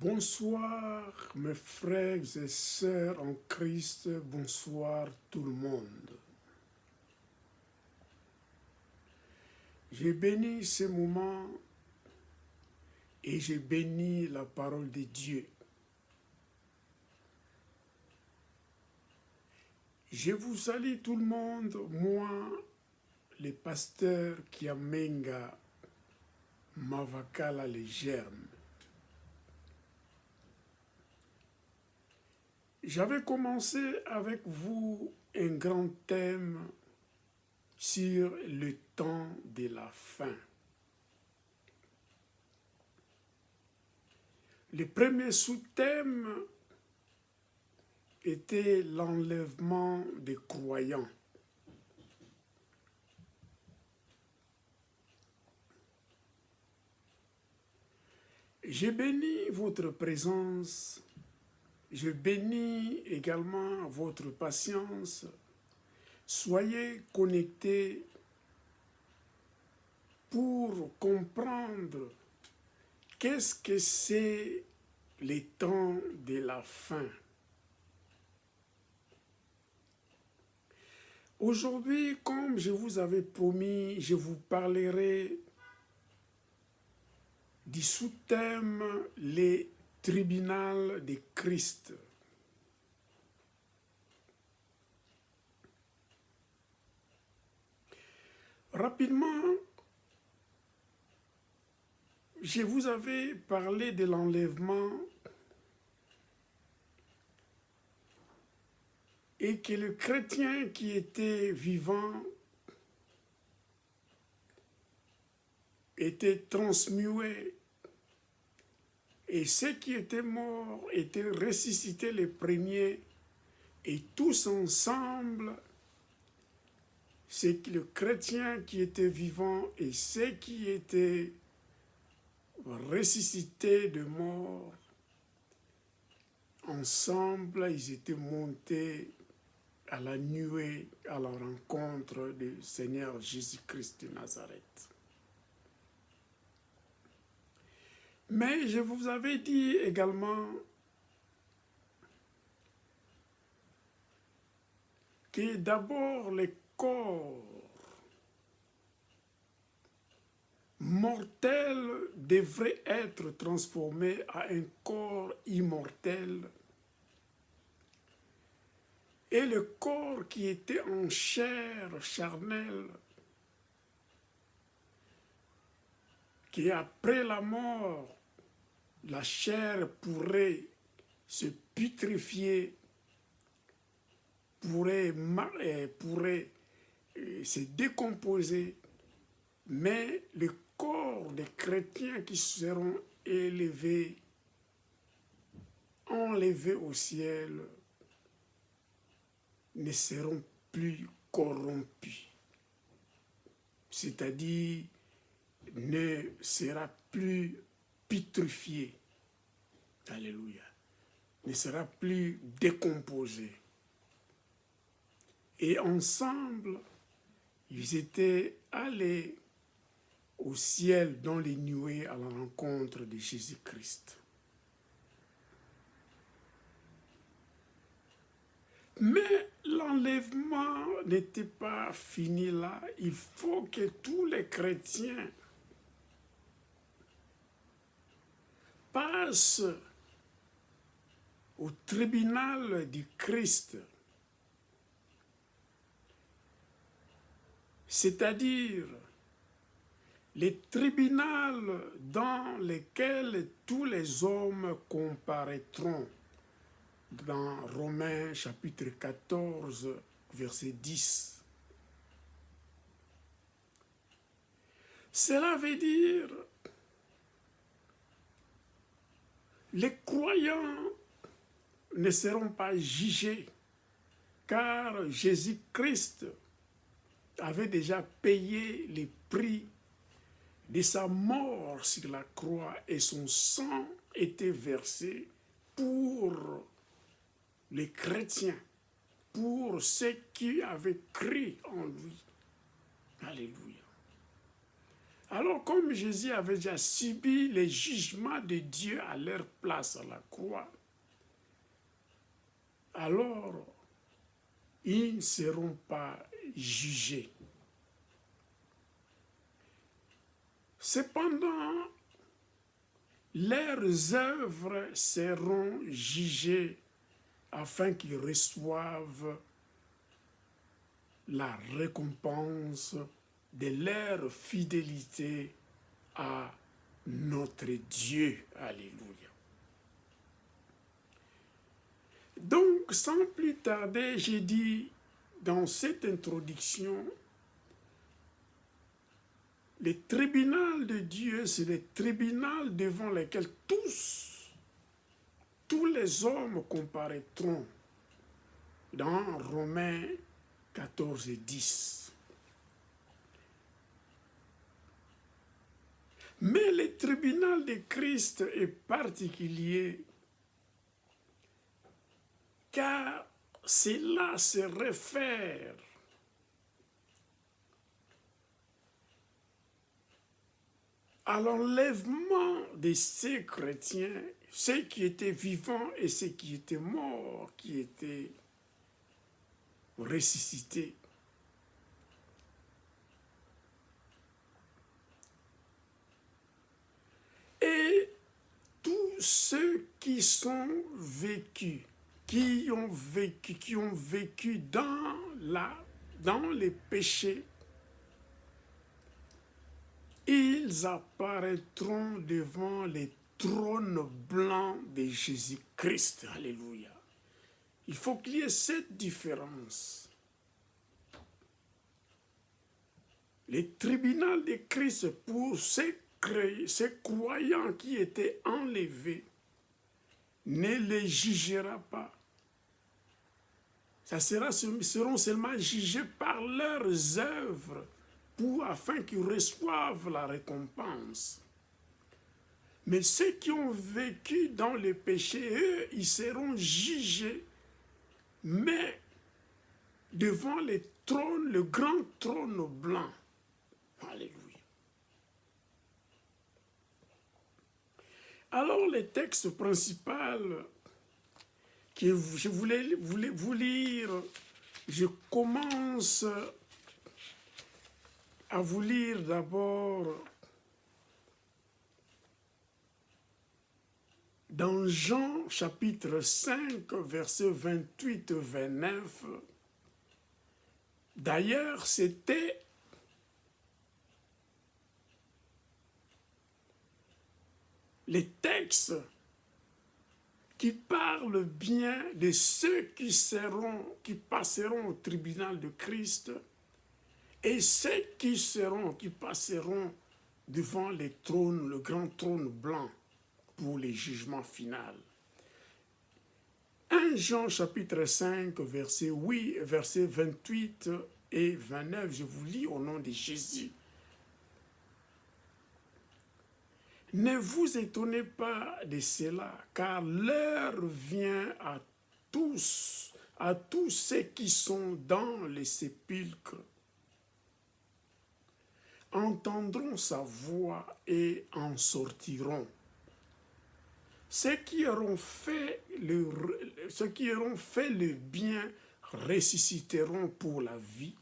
Bonsoir mes frères et sœurs en Christ, bonsoir tout le monde. J'ai béni ce moment et j'ai béni la parole de Dieu. Je vous salue tout le monde, moi, le pasteur Kiamenga Mavakala les germes. J'avais commencé avec vous un grand thème sur le temps de la fin. Le premier sous-thème était l'enlèvement des croyants. J'ai béni votre présence, je bénis également votre patience. Soyez connectés pour comprendre qu'est-ce que c'est les temps de la fin. Aujourd'hui, comme je vous avais promis, je vous parlerai du sous-thème « Les tribunaux de Christ ». Rapidement, je vous avais parlé de l'enlèvement et que le chrétien qui était vivant était transmué et ceux qui étaient morts étaient ressuscités les premiers et tous ensemble, c'est le chrétien qui était vivant et ceux qui étaient ressuscités de mort, ensemble ils étaient montés à la nuée à la rencontre du Seigneur Jésus-Christ de Nazareth. Mais je vous avais dit également que d'abord les corps mortels devraient être transformés à un corps immortel. Et le corps qui était en chair charnelle, qui après la mort, la chair pourrait se putréfier, pourrait se décomposer, mais le corps des chrétiens qui seront élevés, enlevés au ciel, ne seront plus corrompus, c'est-à-dire ne sera plus putréfié, alléluia, ne sera plus décomposé. Et ensemble, ils étaient allés au ciel dans les nuées à la rencontre de Jésus-Christ. Mais l'enlèvement n'était pas fini là. Il faut que tous les chrétiens passent au tribunal du Christ. C'est-à-dire les tribunaux dans lesquels tous les hommes comparaîtront. Dans Romains chapitre 14, verset 10. Cela veut dire les croyants ne seront pas jugés car Jésus-Christ avait déjà payé les prix de sa mort sur la croix et son sang était versé pour les chrétiens, pour ceux qui avaient cru en lui. Alléluia. Alors, comme Jésus avait déjà subi les jugements de Dieu à leur place à la croix, alors ils ne seront pas jugés. Cependant, leurs œuvres seront jugées afin qu'ils reçoivent la récompense de leur fidélité à notre Dieu. Alléluia. Donc, sans plus tarder, j'ai dit dans cette introduction, le tribunal de Dieu, c'est le tribunal devant lequel tous les hommes comparaîtront dans Romains 14 et 10. Mais le tribunal de Christ est particulier car cela se réfère à l'enlèvement de ces chrétiens, ceux qui étaient vivants et ceux qui étaient morts, qui étaient ressuscités. Et tous ceux qui sont vécus, qui ont vécu dans les péchés, ils apparaîtront devant les trônes blancs de Jésus-Christ. Alléluia. Il faut qu'il y ait cette différence. Le tribunal de Christ pour ces croyants qui étaient enlevés ne les jugera pas. Seront seulement jugés par leurs œuvres afin qu'ils reçoivent la récompense. Mais ceux qui ont vécu dans le péché, eux, ils seront jugés, mais devant le trône, le grand trône blanc. Alléluia. Alors, le texte principal que je voulais vous lire, je commence à vous lire d'abord dans Jean chapitre 5, versets 28-29. D'ailleurs, c'était les textes qui parlent bien de ceux qui passeront au tribunal de Christ et ceux qui passeront devant le grand trône blanc pour les jugements finaux. 1 Jean chapitre 5, versets 28 et 29, je vous lis au nom de Jésus. Ne vous étonnez pas de cela, car l'heure vient à tous ceux qui sont dans les sépulcres, entendront sa voix et en sortiront. Ceux qui auront fait le bien ressusciteront pour la vie,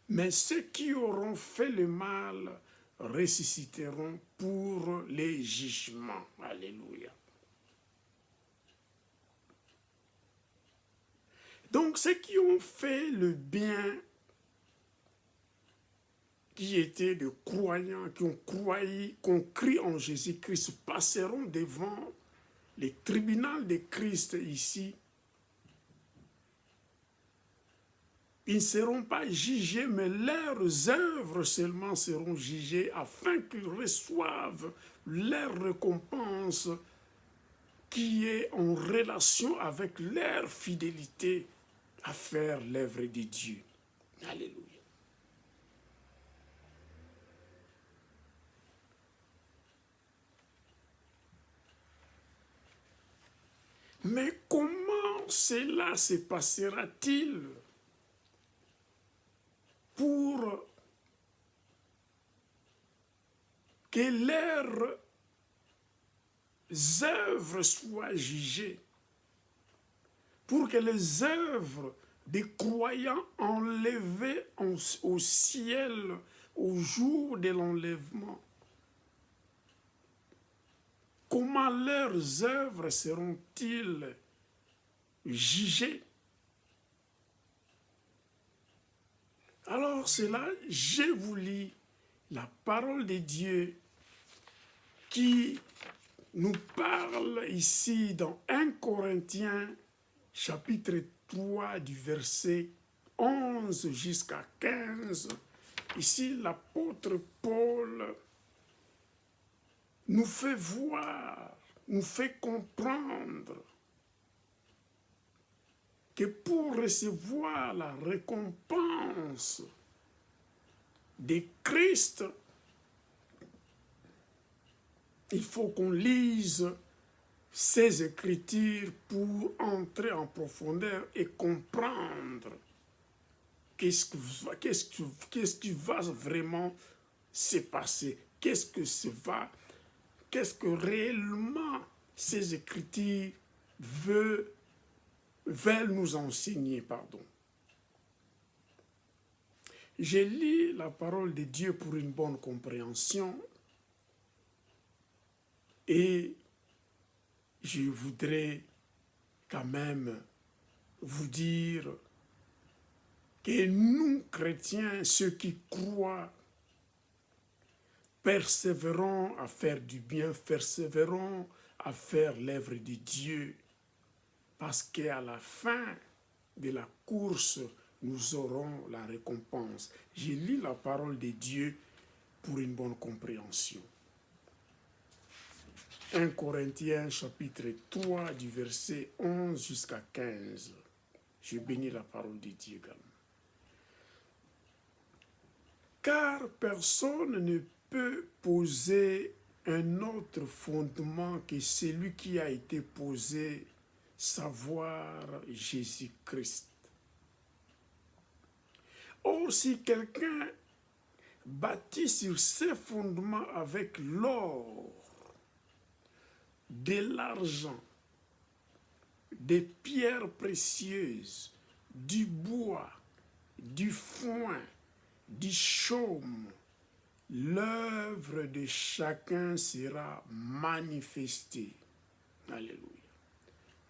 mais ceux qui auront fait le mal ressusciteront pour les jugements. Alléluia. Donc ceux qui ont fait le bien, qui étaient des croyants, qui ont cru en Jésus-Christ, passeront devant le tribunal de Christ ici. Ils ne seront pas jugés, mais leurs œuvres seulement seront jugées afin qu'ils reçoivent leur récompense qui est en relation avec leur fidélité à faire l'œuvre de Dieu. Alléluia. Mais comment cela se passera-t-il pour que leurs œuvres soient jugées, pour que les œuvres des croyants enlevés au ciel au jour de l'enlèvement, comment leurs œuvres seront-ils jugées? Alors cela, je vous lis la parole de Dieu qui nous parle ici dans 1 Corinthiens chapitre 3 du verset 11 jusqu'à 15. Ici, l'apôtre Paul nous fait voir, nous fait comprendre que pour recevoir la récompense de Christ, il faut qu'on lise ces Écritures pour entrer en profondeur et comprendre qu'est-ce qui va vraiment se passer, qu'est-ce que réellement ces Écritures veulent nous enseigner, pardon. Je lis la parole de Dieu pour une bonne compréhension et je voudrais quand même vous dire que nous, chrétiens, ceux qui croient, persévérons à faire du bien, persévérons à faire l'œuvre de Dieu, parce qu'à la fin de la course, nous aurons la récompense. Je lis la parole de Dieu pour une bonne compréhension. 1 Corinthiens chapitre 3 du verset 11 jusqu'à 15. Je bénis la parole de Dieu également. Car personne ne peut poser un autre fondement que celui qui a été posé, savoir Jésus-Christ. Or, si quelqu'un bâtit sur ces fondements avec l'or, de l'argent, des pierres précieuses, du bois, du foin, du chaume, l'œuvre de chacun sera manifestée. Alléluia.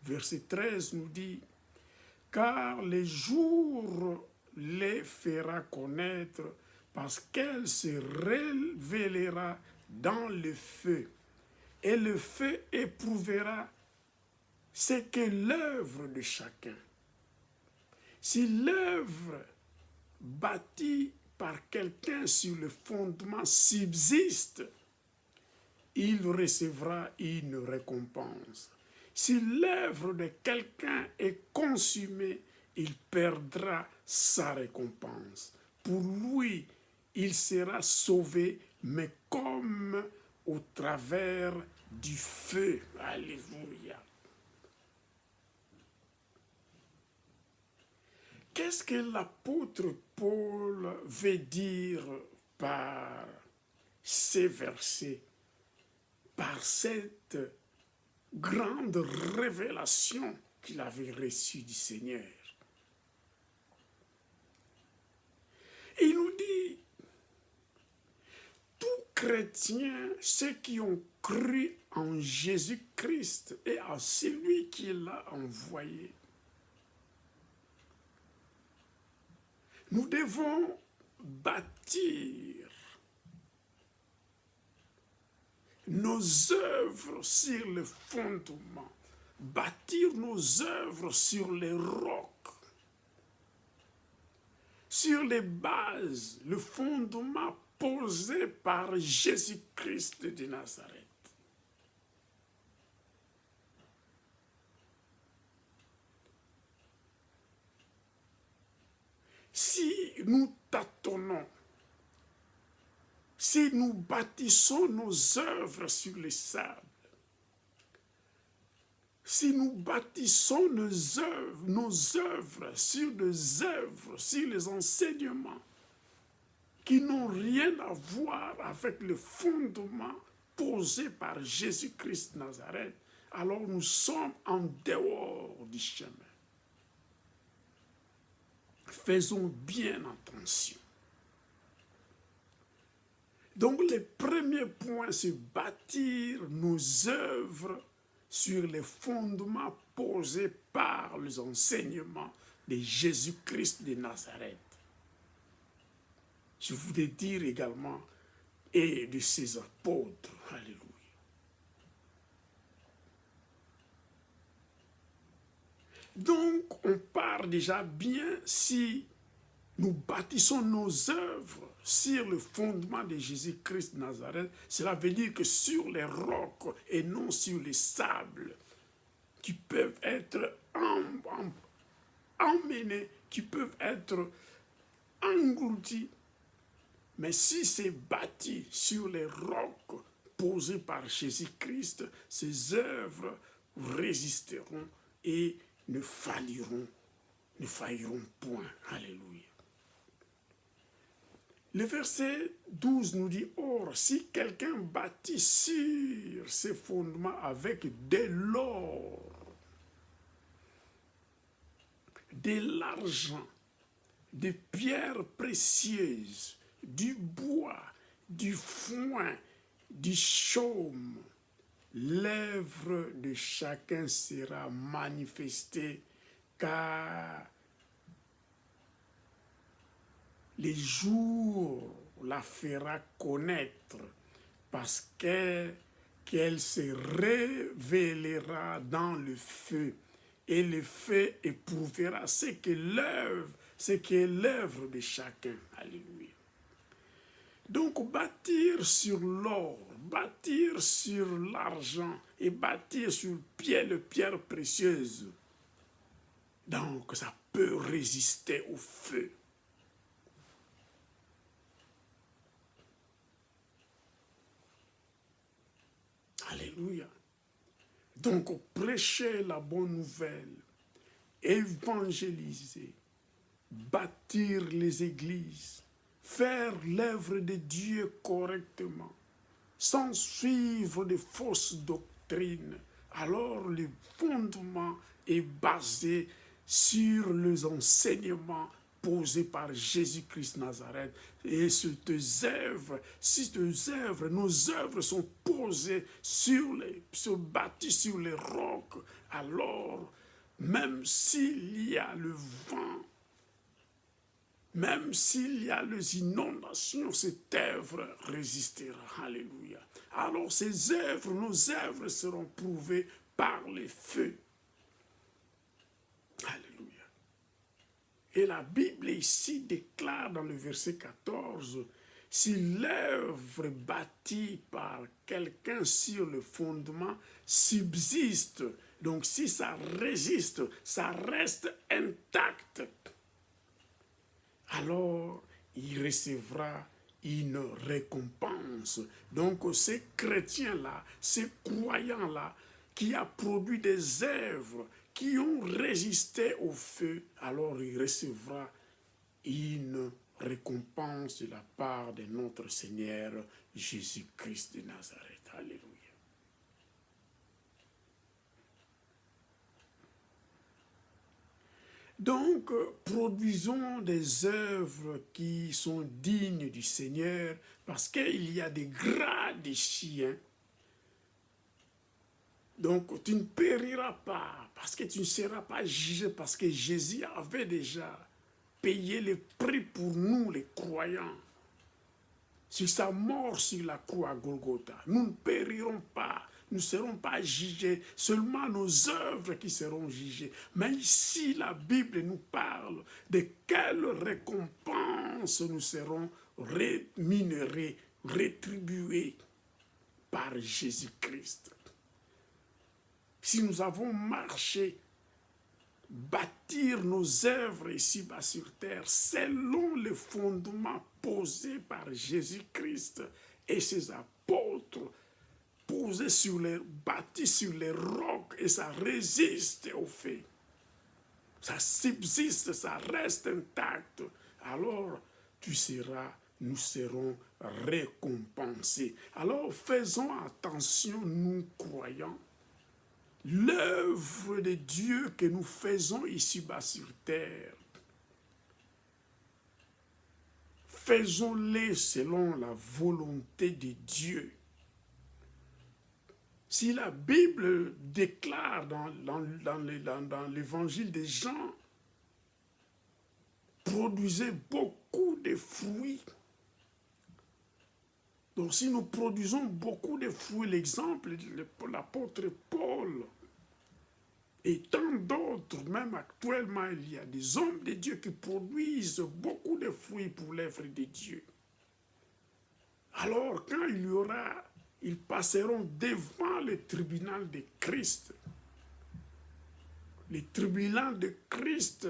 Verset 13 nous dit, car les jours les fera connaître parce qu'elle se révélera dans le feu. Et le feu éprouvera ce que l'œuvre de chacun. Si l'œuvre bâtie par quelqu'un sur le fondement subsiste, il recevra une récompense. Si l'œuvre de quelqu'un est consumée, il perdra sa récompense. Pour lui, il sera sauvé, mais comme au travers du feu. Alléluia. Qu'est-ce que l'apôtre Paul veut dire par ces versets, par cette grande révélation qu'il avait reçue du Seigneur? Il nous dit, tous chrétiens, ceux qui ont cru en Jésus-Christ et à celui qui l'a envoyé, nous devons bâtir nos œuvres sur le fondement, bâtir nos œuvres sur les rocs, sur les bases, le fondement posé par Jésus-Christ de Nazareth. Si nous tâtonnons, si nous bâtissons nos œuvres sur les sables, si nous bâtissons nos œuvres sur des œuvres, sur les enseignements qui n'ont rien à voir avec le fondement posé par Jésus-Christ de Nazareth, alors nous sommes en dehors du chemin. Faisons bien attention. Donc le premier point, c'est bâtir nos œuvres sur les fondements posés par les enseignements de Jésus-Christ de Nazareth. Je voulais dire également, et de ses apôtres. Alléluia. Donc, on part déjà bien si nous bâtissons nos œuvres sur le fondement de Jésus-Christ de Nazareth. Cela veut dire que sur les rocs et non sur les sables qui peuvent être emmenés, qui peuvent être engloutis. Mais si c'est bâti sur les rocs posés par Jésus-Christ, ces œuvres résisteront et ne failliront point. Alléluia. Le verset 12 nous dit, « Or, si quelqu'un bâtit sur ses fondements avec de l'or, de l'argent, des pierres précieuses, du bois, du foin, du chaume, l'œuvre de chacun sera manifestée, car les jours la fera connaître, parce qu'elle se révélera dans le feu, et le feu éprouvera ce qu'est l'œuvre de chacun. Alléluia. Donc bâtir sur l'or, bâtir sur l'argent et bâtir sur les pierres précieuses, donc ça peut résister au feu. Alléluia. Donc prêcher la bonne nouvelle, évangéliser, bâtir les églises, faire l'œuvre de Dieu correctement, sans suivre de fausses doctrines, alors le fondement est basé sur les enseignements posés par Jésus-Christ Nazareth. Et nos œuvres sont posées bâties sur les rocs, alors même s'il y a le vent, même s'il y a les inondations, cette œuvre résistera. Alléluia. Alors nos œuvres seront prouvées par les feux. Alléluia. Et la Bible ici déclare dans le verset 14, si l'œuvre bâtie par quelqu'un sur le fondement subsiste, donc si ça résiste, ça reste intact, alors il recevra une récompense. Donc ces chrétiens-là, ces croyants-là, qui a produit des œuvres, qui ont résisté au feu, alors il recevra une récompense de la part de notre Seigneur Jésus-Christ de Nazareth. Alléluia. Donc, produisons des œuvres qui sont dignes du Seigneur, parce qu'il y a des grades ici. Donc, tu ne périras pas, parce que tu ne seras pas jugé, parce que Jésus avait déjà payé le prix pour nous, les croyants. Sur sa mort sur la croix à Golgotha, nous ne périrons pas. Nous ne serons pas jugés, seulement nos œuvres qui seront jugées. Mais ici, la Bible nous parle de quelle récompense nous serons rémunérés, rétribués par Jésus-Christ. Si nous avons marché, bâtir nos œuvres ici-bas sur terre, selon les fondements posés par Jésus-Christ et ses apôtres, bâti sur les rocs, et ça résiste au feu. Ça subsiste, ça reste intact. Alors tu seras nous serons récompensés. Alors faisons attention, nous croyants, l'œuvre de Dieu que nous faisons ici-bas sur terre, faisons-les selon la volonté de Dieu. Si la Bible déclare dans l'évangile de Jean, produisez beaucoup de fruits. Donc si nous produisons beaucoup de fruits, l'exemple de l'apôtre Paul et tant d'autres, même actuellement, il y a des hommes de Dieu qui produisent beaucoup de fruits pour l'œuvre de Dieu. Alors quand ils passeront devant le tribunal de Christ. Le tribunal de Christ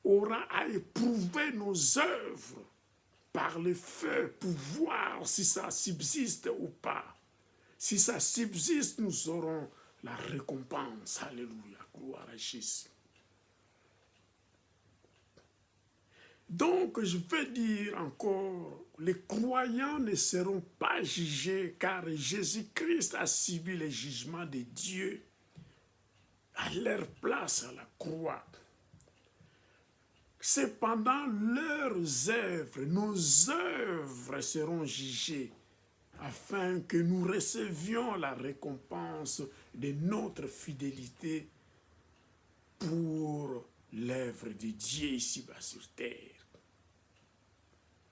aura à éprouver nos œuvres par le feu pour voir si ça subsiste ou pas. Si ça subsiste, nous aurons la récompense. Alléluia, gloire à Jésus. Donc, je vais dire encore, les croyants ne seront pas jugés car Jésus-Christ a subi le jugement de Dieu à leur place à la croix. Cependant, leurs œuvres, nos œuvres seront jugées afin que nous recevions la récompense de notre fidélité pour l'œuvre de Dieu ici-bas sur terre.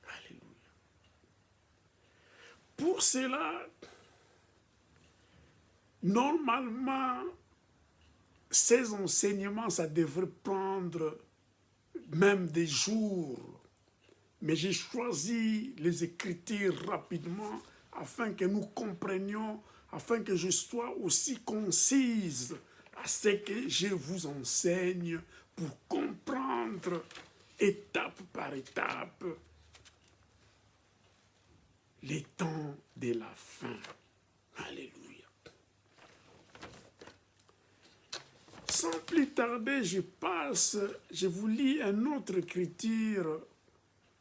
Alléluia. Pour cela, normalement, ces enseignements, ça devrait prendre même des jours. Mais j'ai choisi les Écritures rapidement afin que nous comprenions, afin que je sois aussi concise à ce que je vous enseigne pour comprendre étape par étape les temps de la fin. Alléluia. Sans plus tarder, je vous lis une autre écriture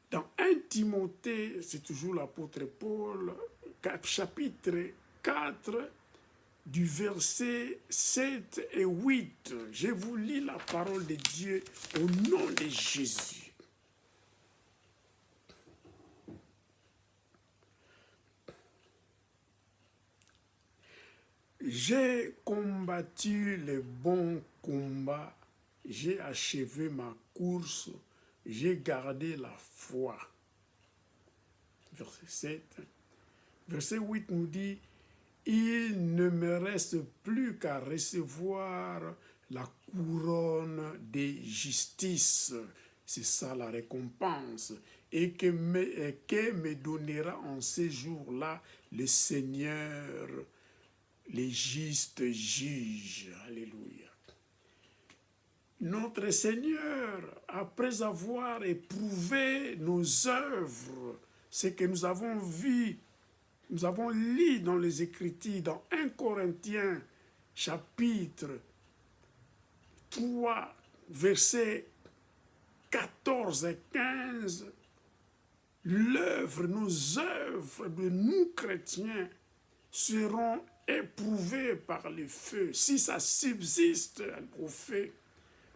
dans 1 Timothée, c'est toujours l'apôtre Paul, chapitre 4, du verset 7 et 8. Je vous lis la parole de Dieu au nom de Jésus. J'ai combattu le bon combat, j'ai achevé ma course, j'ai gardé la foi. Verset 7. Verset 8 nous dit, il ne me reste plus qu'à recevoir la couronne de justice. C'est ça la récompense. Et que me donnera en ces jours-là le Seigneur, les justes juges. Alléluia. Notre Seigneur, après avoir éprouvé nos œuvres, ce que nous avons vu, nous avons lu dans les Écritures, dans 1 Corinthiens, chapitre 3, versets 14 et 15, l'œuvre, nos œuvres de nous chrétiens seront éprouvées par le feu. Si ça subsiste au feu,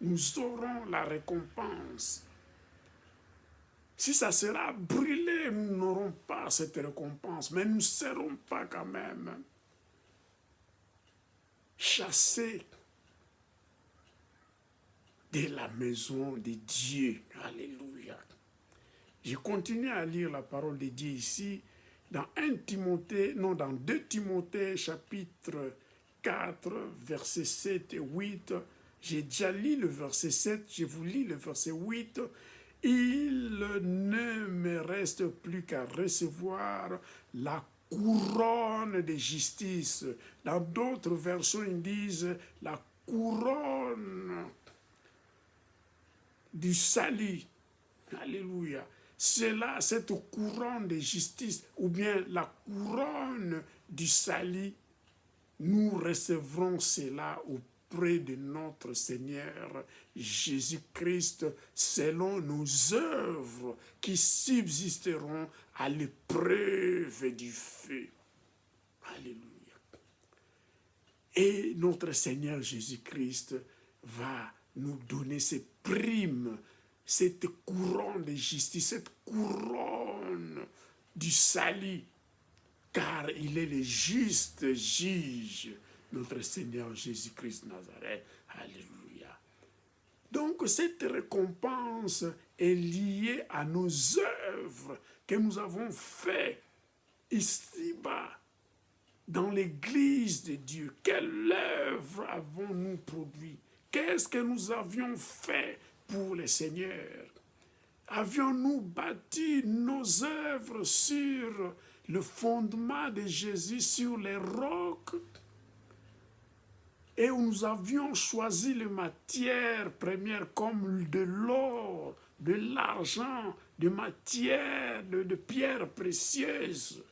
nous aurons la récompense. Si ça sera brûlé, nous n'aurons pas cette récompense, mais nous ne serons pas quand même chassés de la maison de Dieu. Alléluia. Je continue à lire la parole de Dieu ici, dans 2 Timothée, chapitre 4, versets 7 et 8. J'ai déjà lu le verset 7, je vous lis le verset 8. Il ne me reste plus qu'à recevoir la couronne de justice. Dans d'autres versions, ils disent la couronne du salut. Alléluia. C'est là, cette couronne de justice, ou bien la couronne du salut, nous recevrons cela auprès de notre Seigneur Jésus-Christ selon nos œuvres qui subsisteront à l'épreuve du feu. Alléluia. Et notre Seigneur Jésus-Christ va nous donner ces primes, cette couronne de justice, cette couronne du salut, car il est le juste juge, notre Seigneur Jésus-Christ de Nazareth. Alléluia. Donc cette récompense est liée à nos œuvres que nous avons faites ici-bas, dans l'église de Dieu. Quelle œuvre avons-nous produit? Qu'est-ce que nous avions fait pour le Seigneur? Avions-nous bâti nos œuvres sur le fondement de Jésus, sur les rocs? Et où nous avions choisi les matières premières comme de l'or, de l'argent, de matières, de pierres précieuses,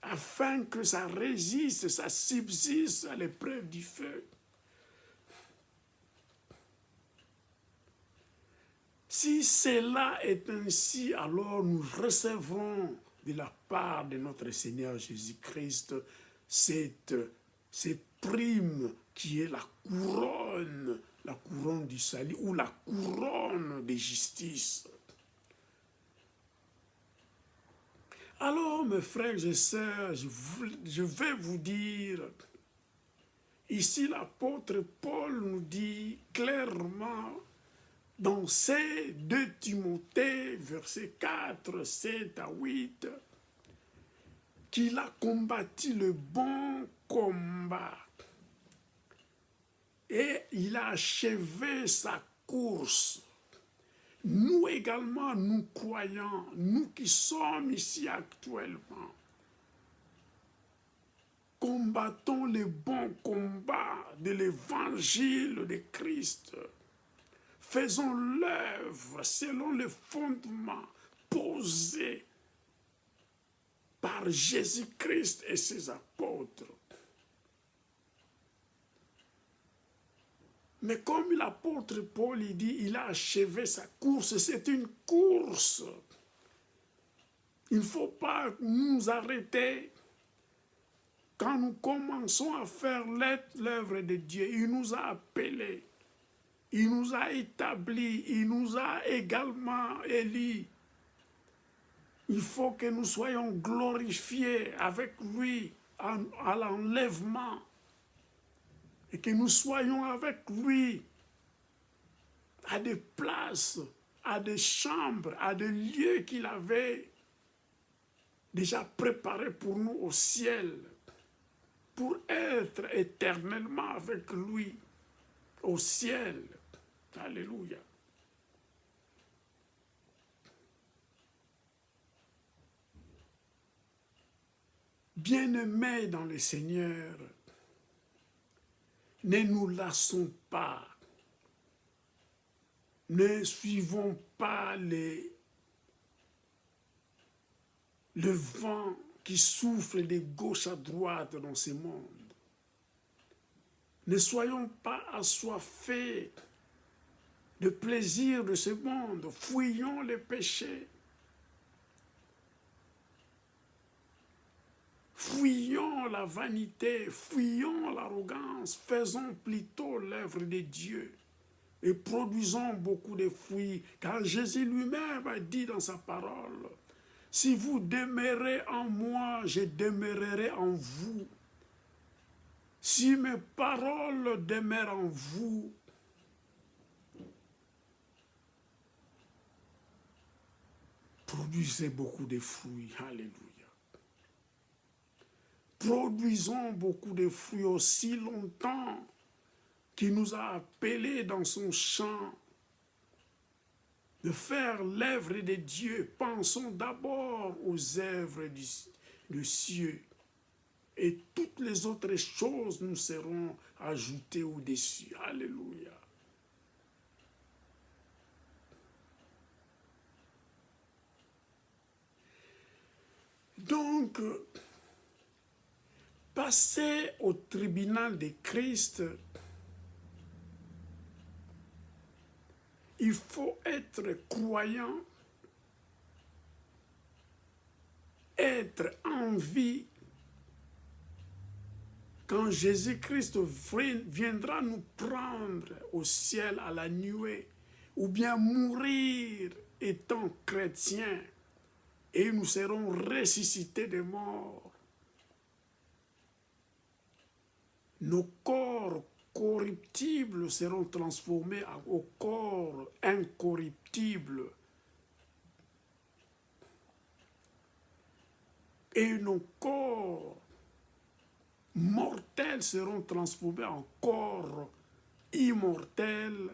afin que ça résiste, ça subsiste à l'épreuve du feu. Si cela est ainsi, alors nous recevrons de la part de notre Seigneur Jésus-Christ cette prime qui est la couronne du salut ou la couronne de justice. Alors, mes frères et sœurs, je vais vous dire, ici l'apôtre Paul nous dit clairement dans ces 2 Timothée, versets 4, 7 à 8, qu'il a combattu le bon combat et il a achevé sa course. Nous également, nous croyants, nous qui sommes ici actuellement, combattons le bon combat de l'évangile de Christ. Faisons l'œuvre selon les fondements posés par Jésus-Christ et ses apôtres. Mais comme l'apôtre Paul dit, il a achevé sa course. C'est une course. Il ne faut pas nous arrêter. Quand nous commençons à faire l'œuvre de Dieu, il nous a appelés. Il nous a établis, il nous a également élus. Il faut que nous soyons glorifiés avec lui à l'enlèvement et que nous soyons avec lui à des places, à des chambres, à des lieux qu'il avait déjà préparés pour nous au ciel, pour être éternellement avec lui au ciel. Alléluia. Bien-aimés dans le Seigneur, ne nous lassons pas, ne suivons pas le vent qui souffle de gauche à droite dans ce monde. Ne soyons pas assoiffés de plaisir de ce monde, fuyons les péchés. Fuyons la vanité, fuyons l'arrogance, faisons plutôt l'œuvre de Dieu et produisons beaucoup de fruits, car Jésus lui-même a dit dans sa parole, « Si vous demeurez en moi, je demeurerai en vous. Si mes paroles demeurent en vous, produisez beaucoup de fruits. » Alléluia. Produisons beaucoup de fruits aussi longtemps qu'il nous a appelés dans son champ de faire l'œuvre de Dieu. Pensons d'abord aux œuvres du ciel et toutes les autres choses nous seront ajoutées au-dessus. Alléluia. Donc, passer au tribunal de Christ il faut être croyant, être en vie. Quand Jésus-Christ viendra nous prendre au ciel à la nuée, ou bien mourir étant chrétiens, et nous serons ressuscités des morts. Nos corps corruptibles seront transformés au corps incorruptible. Et nos corps mortels seront transformés en corps immortels.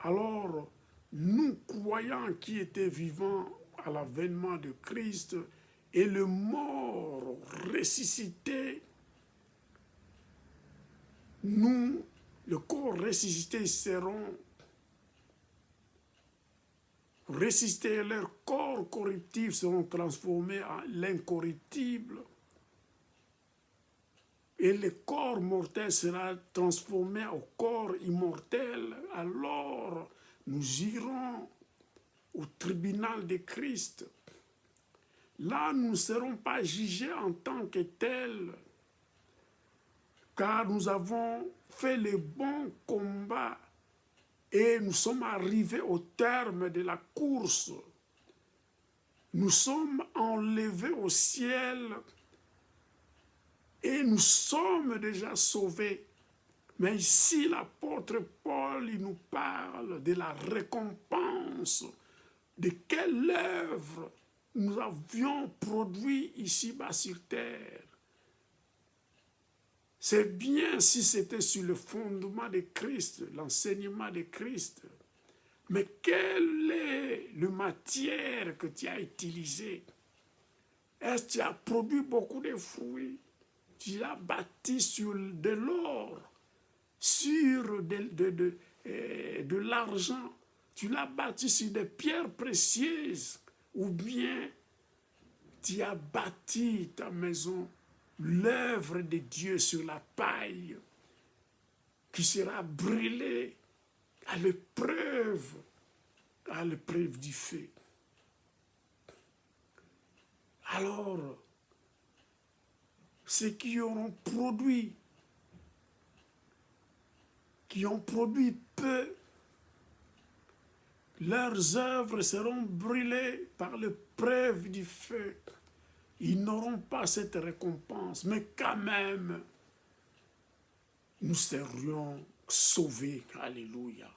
Alors, nous croyants qui étaient vivants à l'avènement de Christ et le mort ressuscité, nous, le corps ressuscité, seront ressuscités, leurs corps corruptifs seront transformés en l'incorruptible et le corps mortel sera transformé au corps immortel. Alors, nous irons au tribunal de Christ. Là, nous ne serons pas jugés en tant que tels, car nous avons fait le bon combat et nous sommes arrivés au terme de la course. Nous sommes enlevés au ciel et nous sommes déjà sauvés. Mais ici, l'apôtre Paul, il nous parle de la récompense, de quelle œuvre nous avions produit ici-bas sur terre. C'est bien si c'était sur le fondement de Christ, l'enseignement de Christ. Mais quelle est la matière que tu as utilisée? Est-ce que tu as produit beaucoup de fruits? Tu as bâti sur de l'or, sur de l'argent, tu l'as bâti sur des pierres précieuses, ou bien tu as bâti ta maison, l'œuvre de Dieu sur la paille, qui sera brûlée à l'épreuve du feu. Alors, ceux qui ont produit peu, leurs œuvres seront brûlées par l'épreuve du feu. Ils n'auront pas cette récompense, mais quand même, nous serions sauvés. Alléluia.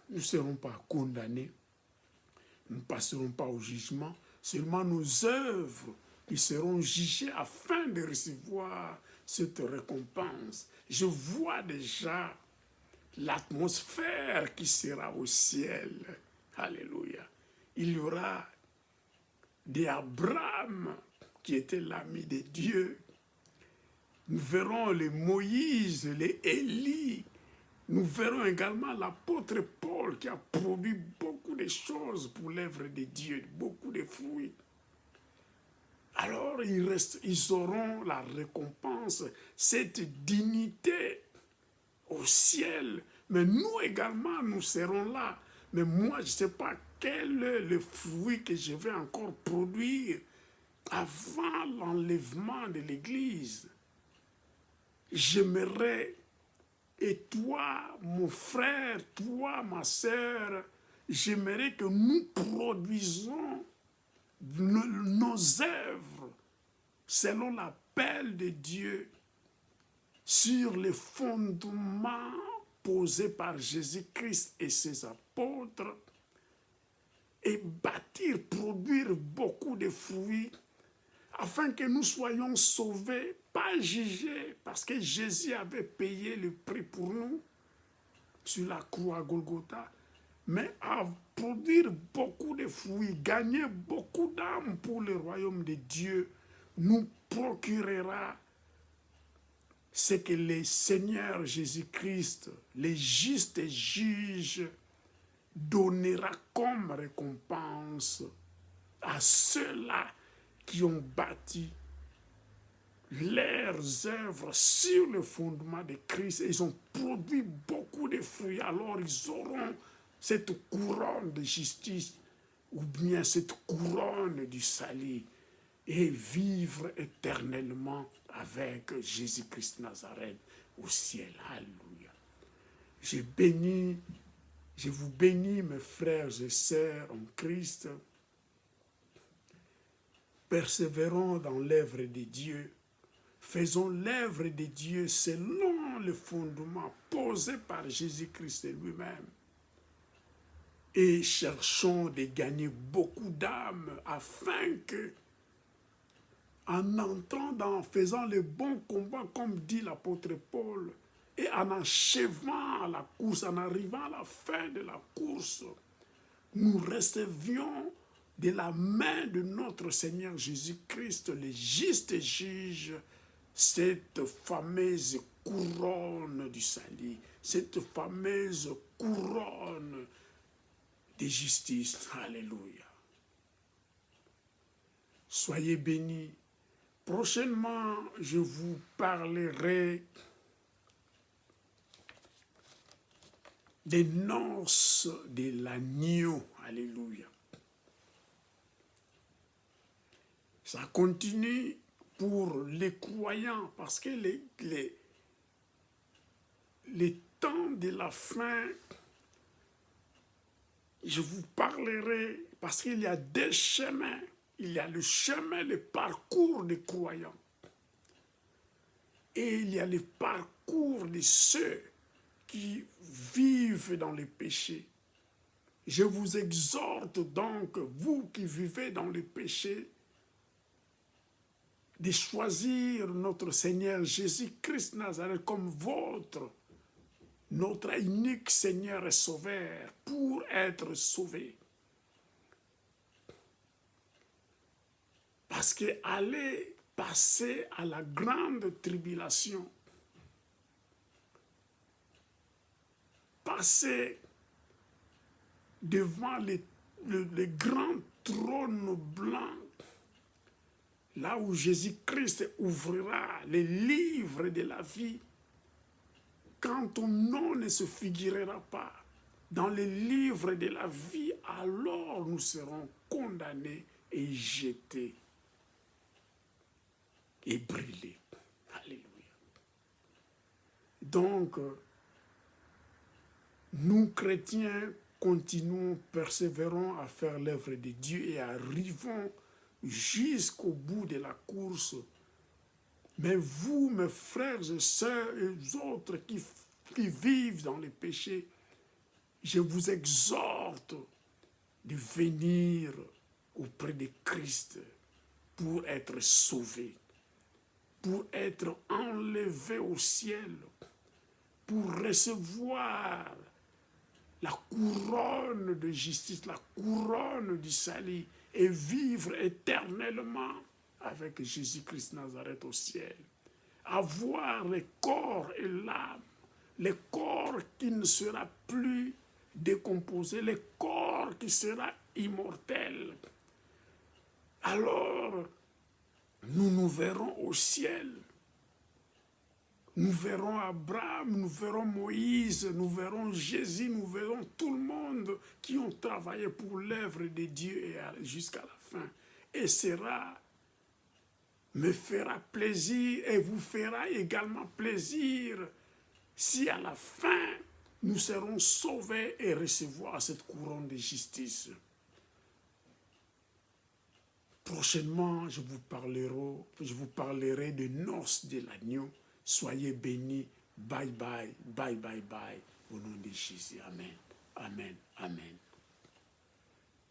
Nous ne serons pas condamnés, nous ne passerons pas au jugement, seulement nos œuvres qui seront jugées afin de recevoir cette récompense. Je vois déjà l'atmosphère qui sera au ciel. Alléluia. Il y aura des Abraham qui était l'ami de Dieu. Nous verrons les Moïse, les Élie. Nous verrons également l'apôtre Paul qui a produit beaucoup de choses pour l'œuvre de Dieu, beaucoup de fruits. Alors ils auront la récompense, cette dignité au ciel. Mais nous également, nous serons là. Mais moi, je ne sais pas quel est le fruit que je vais encore produire avant l'enlèvement de l'Église. J'aimerais, et toi, mon frère, toi, ma sœur, j'aimerais que nous produisons nos œuvres selon l'appel de Dieu sur les fondements posés par Jésus-Christ et ses apôtres et bâtir, produire beaucoup de fruits afin que nous soyons sauvés, pas jugés, parce que Jésus avait payé le prix pour nous sur la croix à Golgotha, mais à produire beaucoup de fruits, gagner beaucoup d'âmes pour le royaume de Dieu, nous procurera ce que le Seigneur Jésus-Christ, le juste juge, donnera comme récompense à ceux-là qui ont bâti leurs œuvres sur le fondement de Christ. Ils ont produit beaucoup de fruits. Alors ils auront cette couronne de justice ou bien cette couronne du salut et vivre éternellement avec Jésus-Christ Nazareth au ciel. Alléluia. Je vous bénis, mes frères et sœurs en Christ. Persévérons dans l'œuvre de Dieu. Faisons l'œuvre de Dieu selon le fondement posé par Jésus-Christ lui-même. Et cherchons de gagner beaucoup d'âmes afin que, en entrant faisant le bon combat, comme dit l'apôtre Paul, et en achevant la course, en arrivant à la fin de la course, nous recevions de la main de notre Seigneur Jésus-Christ, le juste juge, cette fameuse couronne du salut, cette fameuse couronne de justice. Alléluia. Soyez bénis. Prochainement, je vous parlerai des noces de l'agneau. Alléluia. Ça continue pour les croyants parce que les temps de la fin, je vous parlerai parce qu'il y a deux chemins. Il y a le chemin, le parcours des croyants. Et il y a le parcours de ceux qui vivent dans le péché. Je vous exhorte donc, vous qui vivez dans le péché, de choisir notre Seigneur Jésus-Christ Nazareth comme notre unique Seigneur et Sauveur pour être sauvé. Parce que aller passer à la grande tribulation, passer devant le grand trône blanc, là où Jésus-Christ ouvrira les livres de la vie, quand ton nom ne se figurera pas dans les livres de la vie, alors nous serons condamnés et jetés et brûlés. Alléluia. Donc, nous chrétiens continuons, persévérons à faire l'œuvre de Dieu et arrivons jusqu'au bout de la course. Mais vous, mes frères et sœurs et les autres qui vivent dans les péchés, je vous exhorte de venir auprès de Christ pour être sauvés, pour être enlevés au ciel, pour recevoir la couronne de justice, la couronne du salut et vivre éternellement avec Jésus-Christ Nazareth au ciel. Avoir le corps et l'âme, le corps qui ne sera plus décomposé, le corps qui sera immortel. Alors, nous nous verrons au ciel. Nous verrons Abraham, nous verrons Moïse, nous verrons Jésus, nous verrons tout le monde qui ont travaillé pour l'œuvre de Dieu et jusqu'à la fin. Et me fera plaisir et vous fera également plaisir si à la fin nous serons sauvés et recevoir cette couronne de justice. Prochainement, je vous parlerai de noces de l'agneau. Soyez bénis. Bye bye, bye bye bye. Au nom de Jésus. Amen. Amen. Amen.